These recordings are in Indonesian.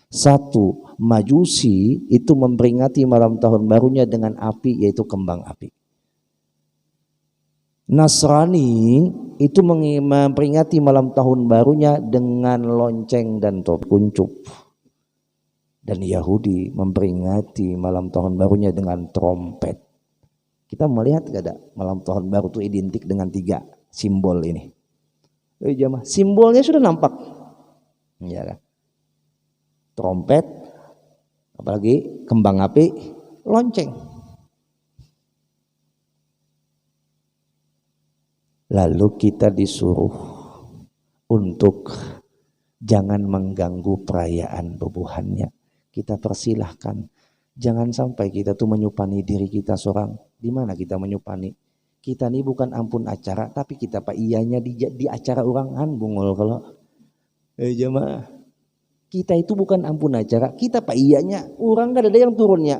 Satu, Majusi itu memperingati malam tahun barunya dengan api, yaitu kembang api. Nasrani itu memperingati malam tahun barunya dengan lonceng dan kuncup. Dan Yahudi memperingati malam tahun barunya dengan trompet. Kita melihat gak ada malam tahun baru itu identik dengan 3 simbol ini. Jamaah, simbolnya sudah nampak. Ya kan? Trompet, apalagi kembang api, lonceng. Lalu kita disuruh untuk jangan mengganggu perayaan bubuhannya. Kita persilahkan. Jangan sampai kita tuh menyupani diri kita seorang. Di mana kita menyupani? Kita ini bukan ampun acara, tapi kita pak iyanya di acara orangan bungul kalau. Jemaah. Kita itu bukan ampun acara, kita pak iyanya. Orang gak ada yang turunnya.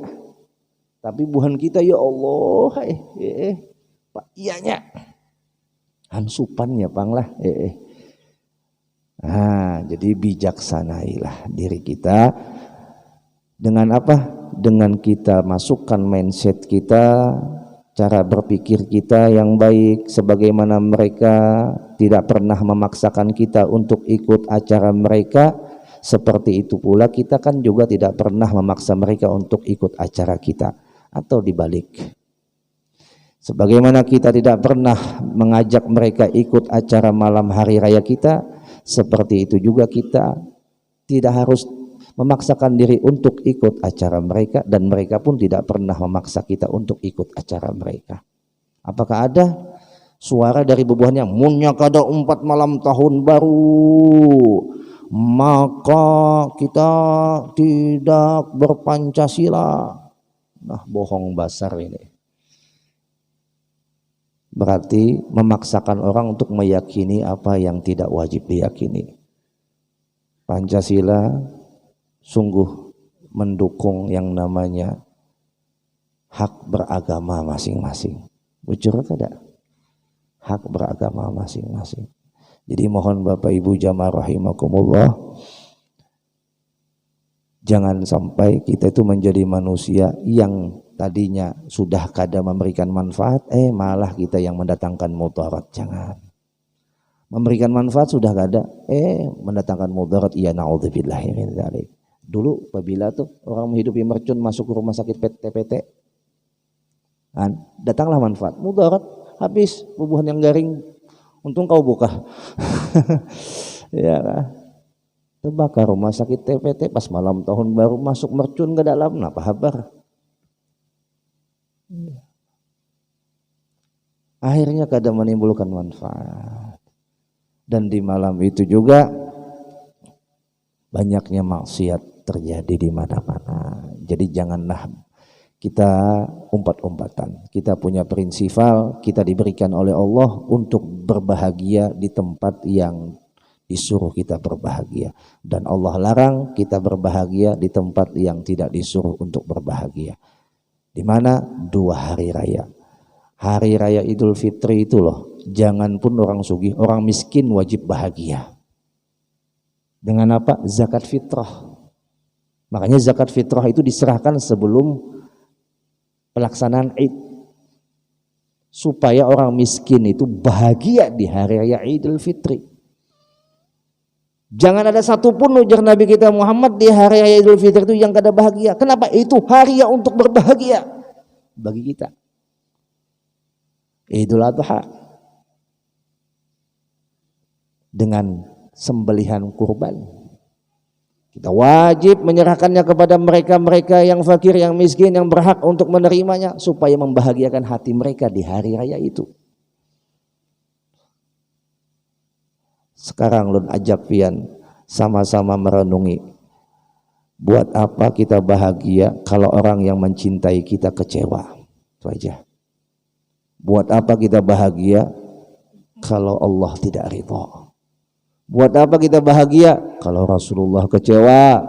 Tapi buhan kita ya Allah, pak iyanya. Hansupan ya pang lah. Nah, jadi bijaksanailah diri kita dengan apa? Dengan kita masukkan mindset kita, cara berpikir kita yang baik, sebagaimana mereka tidak pernah memaksakan kita untuk ikut acara mereka, seperti itu pula kita kan juga tidak pernah memaksa mereka untuk ikut acara kita, atau dibalik. Sebagaimana kita tidak pernah mengajak mereka ikut acara malam hari raya kita, seperti itu juga kita tidak harus memaksakan diri untuk ikut acara mereka, dan mereka pun tidak pernah memaksa kita untuk ikut acara mereka. Apakah ada suara dari bubuhannya, munnya kada 4 malam tahun baru, maka kita tidak berpancasila? Nah, bohong basar ini. Berarti memaksakan orang untuk meyakini apa yang tidak wajib diyakini. Pancasila sungguh mendukung yang namanya hak beragama masing-masing. Bujur tidak? Hak beragama masing-masing. Jadi mohon Bapak Ibu jamaah rahimakumullah, jangan sampai kita itu menjadi manusia yang tadinya sudah kada memberikan manfaat, malah kita yang mendatangkan mudarat. Jangan. Memberikan manfaat sudah kada, mendatangkan mudarat. Ya naudzubillahi min dzalik. Dulu apabila tuh orang menghidupi mercun masuk ke rumah sakit PT, kan, datanglah manfaat, mudarat, habis bubuhan yang garing, untung kau buka. Ya kan? Terbakar rumah sakit TPT pas malam tahun baru, masuk mercun ke dalam, apa kabar? Akhirnya kadang menimbulkan manfaat. Dan di malam itu juga banyaknya maksiat terjadi di mana-mana. Jadi janganlah kita umpat-umpatan. Kita punya prinsipal, kita diberikan oleh Allah untuk berbahagia di tempat yang disuruh kita berbahagia. Dan Allah larang kita berbahagia di tempat yang tidak disuruh untuk berbahagia. Di mana? 2 hari raya. Hari raya Idul Fitri itu loh, jangan pun orang sugih, orang miskin wajib bahagia. Dengan apa? Zakat fitrah. Makanya zakat fitrah itu diserahkan sebelum pelaksanaan Id. Supaya orang miskin itu bahagia di hari raya Idul Fitri. Jangan ada satupun ujar Nabi kita Muhammad di hari raya Idul Fitri itu yang kada bahagia. Kenapa? Itu hari yang untuk berbahagia bagi kita. Idul Adha dengan sembelihan kurban, kita wajib menyerahkannya kepada mereka-mereka yang fakir, yang miskin, yang berhak untuk menerimanya, supaya membahagiakan hati mereka di hari raya itu. Sekarang lun ajak pian sama-sama merenungi, buat apa kita bahagia kalau orang yang mencintai kita kecewa? Itu aja. Buat apa kita bahagia kalau Allah tidak ridha? Buat apa kita bahagia kalau Rasulullah kecewa?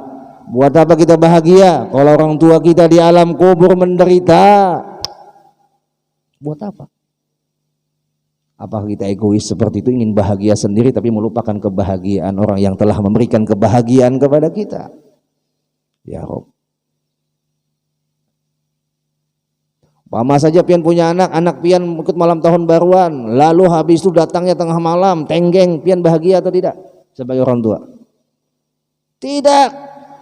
Buat apa kita bahagia kalau orang tua kita di alam kubur menderita? Buat apa? Apakah kita egois seperti itu, ingin bahagia sendiri tapi melupakan kebahagiaan orang yang telah memberikan kebahagiaan kepada kita? Ya Rob. Pama saja pian punya anak pian ikut malam tahun baruan, lalu habis itu datangnya tengah malam, tenggeng, pian bahagia atau tidak sebagai orang tua? Tidak.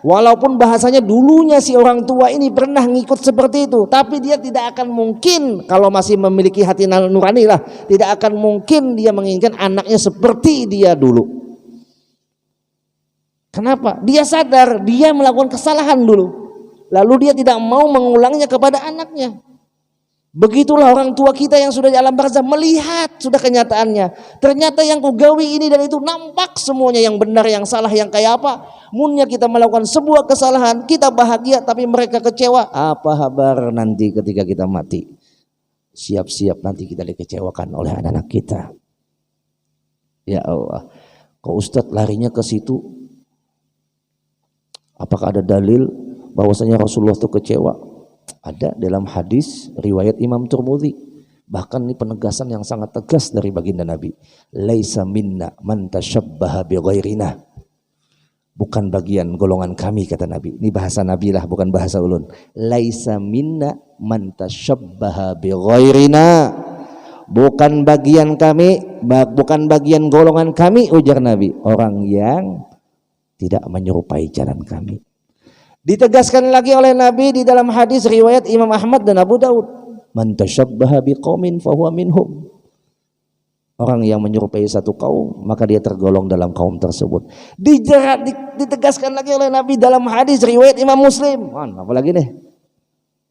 Walaupun bahasanya dulunya si orang tua ini pernah ngikut seperti itu, tapi dia tidak akan mungkin, kalau masih memiliki hati nurani lah, tidak akan mungkin dia menginginkan anaknya seperti dia dulu. Kenapa? Dia sadar dia melakukan kesalahan dulu, lalu dia tidak mau mengulangnya kepada anaknya. Begitulah orang tua kita yang sudah di alam barzah melihat sudah kenyataannya. Ternyata yang kugawi ini dan itu nampak semuanya, yang benar yang salah yang kayak apa. Munnya kita melakukan sebuah kesalahan, kita bahagia tapi mereka kecewa. Apa kabar nanti ketika kita mati? Siap-siap nanti kita dikecewakan oleh anak-anak kita. Ya Allah, kok Ustadz larinya ke situ? Apakah ada dalil bahwasanya Rasulullah itu kecewa? Ada dalam hadis riwayat Imam Tirmidzi. Bahkan ini penegasan yang sangat tegas dari baginda Nabi. Laisa minna man tashabbaha bi ghairina. Bukan bagian golongan kami, kata Nabi. Ini bahasa Nabi lah, bukan bahasa ulun. Laisa minna man tashabbaha bi ghairina. Bukan bagian kami, bukan bagian golongan kami, ujar Nabi, orang yang tidak menyerupai jalan kami. Ditegaskan lagi oleh Nabi di dalam hadis riwayat Imam Ahmad dan Abu Daud, man tashabbaha biqaumin fahuwa minhum. Orang yang menyerupai satu kaum maka dia tergolong dalam kaum tersebut. Ditegaskan lagi oleh Nabi dalam hadis riwayat Imam Muslim. Apa lagi nih?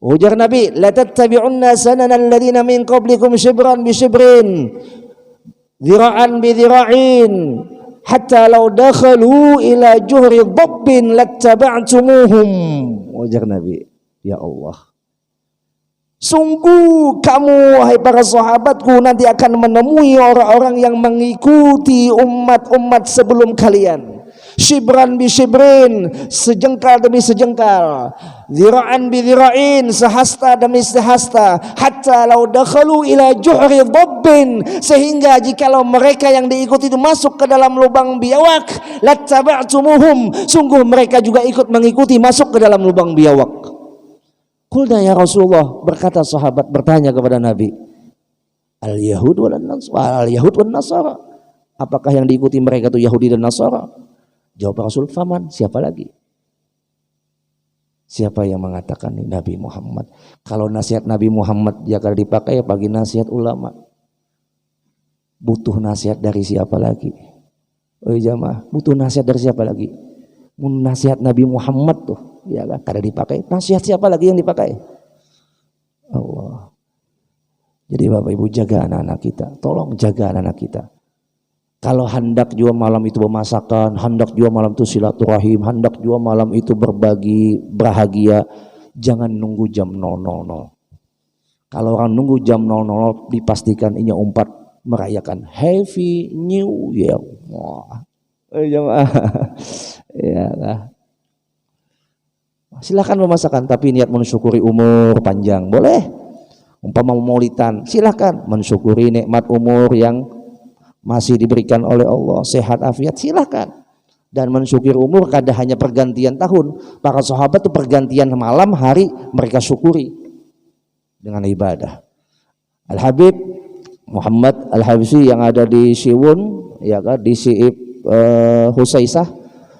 Ujar Nabi, la tattabi'unna sanana alladziina min qablikum shibran bi shibrin, dhira'an bi dhira'in, hatta law dakhalu ila juhri dhabbin lattaba'tumuhum. Ujar Nabi, ya Allah, sungguh kamu wahai para sahabatku nanti akan menemui orang-orang yang mengikuti umat-umat sebelum kalian. Shibran bi shibrin, sejengkal demi sejengkal, dhira'an bi dhira'in, sehasta demi sehasta, hatta law dakhalu ila juhri dhabbin, sehingga jikalau mereka yang diikuti itu masuk ke dalam lubang biawak, lattaba'tumuhum, sungguh mereka juga ikut mengikuti masuk ke dalam lubang biawak. Qulna ya Rasulullah, berkata sahabat bertanya kepada Nabi, al-yahud wal nasara, apakah yang diikuti mereka itu Yahudi dan Nasara? Jawab Rasul, faman, siapa lagi? Siapa yang mengatakan ini? Nabi Muhammad. Kalau nasihat Nabi Muhammad dia akan dipakai ya bagi nasihat ulama. Butuh nasihat dari siapa lagi? Oh jamaah, butuh nasihat dari siapa lagi? Nasihat Nabi Muhammad tuh, ya kan? Kada dipakai. Nasihat siapa lagi yang dipakai? Allah. Jadi Bapak Ibu jaga anak-anak kita. Tolong jaga anak-anak kita. Kalau hendak juga malam itu bermasakan, hendak juga malam itu silaturahim, hendak juga malam itu berbagi, bahagia, jangan nunggu jam 000. Kalau orang nunggu jam 00, dipastikan ini umpat merayakan Happy New Year. Wah, ya lah. Silakan memasakkan, tapi niat mensyukuri umur panjang boleh. Umpama maulidan, silakan mensyukuri nikmat umur yang masih diberikan oleh Allah, sehat afiat, silahkan. Dan mensyukuri umur kada hanya pergantian tahun. Para sahabat itu pergantian malam hari mereka syukuri dengan ibadah. Al-Habib Muhammad Al-Habsyi yang ada di Siwun, ya kan, di Siib Husaisah,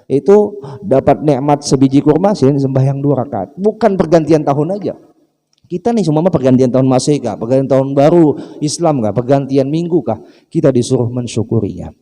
itu dapat nikmat sebiji kurma, sembahyang 2 rakaat. Bukan pergantian tahun aja. Kita nih semua pergantian tahun Masehi kah, pergantian tahun baru Islam kah, pergantian minggu kah, kita disuruh mensyukurinya.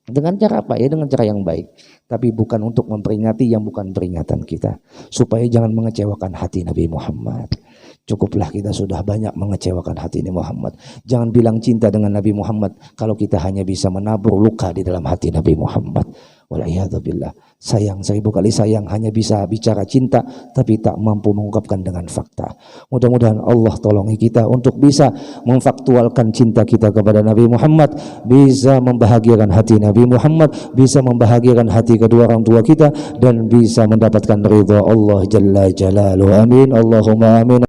Dengan cara apa? Ya dengan cara yang baik. Tapi bukan untuk memperingati yang bukan peringatan kita. Supaya jangan mengecewakan hati Nabi Muhammad. Cukuplah kita sudah banyak mengecewakan hati Nabi Muhammad. Jangan bilang cinta dengan Nabi Muhammad kalau kita hanya bisa menabur luka di dalam hati Nabi Muhammad. Wal'iyadzubillah. Sayang 1000 kali sayang, hanya bisa bicara cinta tapi tak mampu mengungkapkan dengan fakta. Mudah-mudahan Allah tolongi kita untuk bisa memfaktualkan cinta kita kepada Nabi Muhammad, bisa membahagiakan hati Nabi Muhammad, bisa membahagiakan hati kedua orang tua kita, dan bisa mendapatkan ridha Allah Jalla Jalaluhu. Amin. Allahumma amin.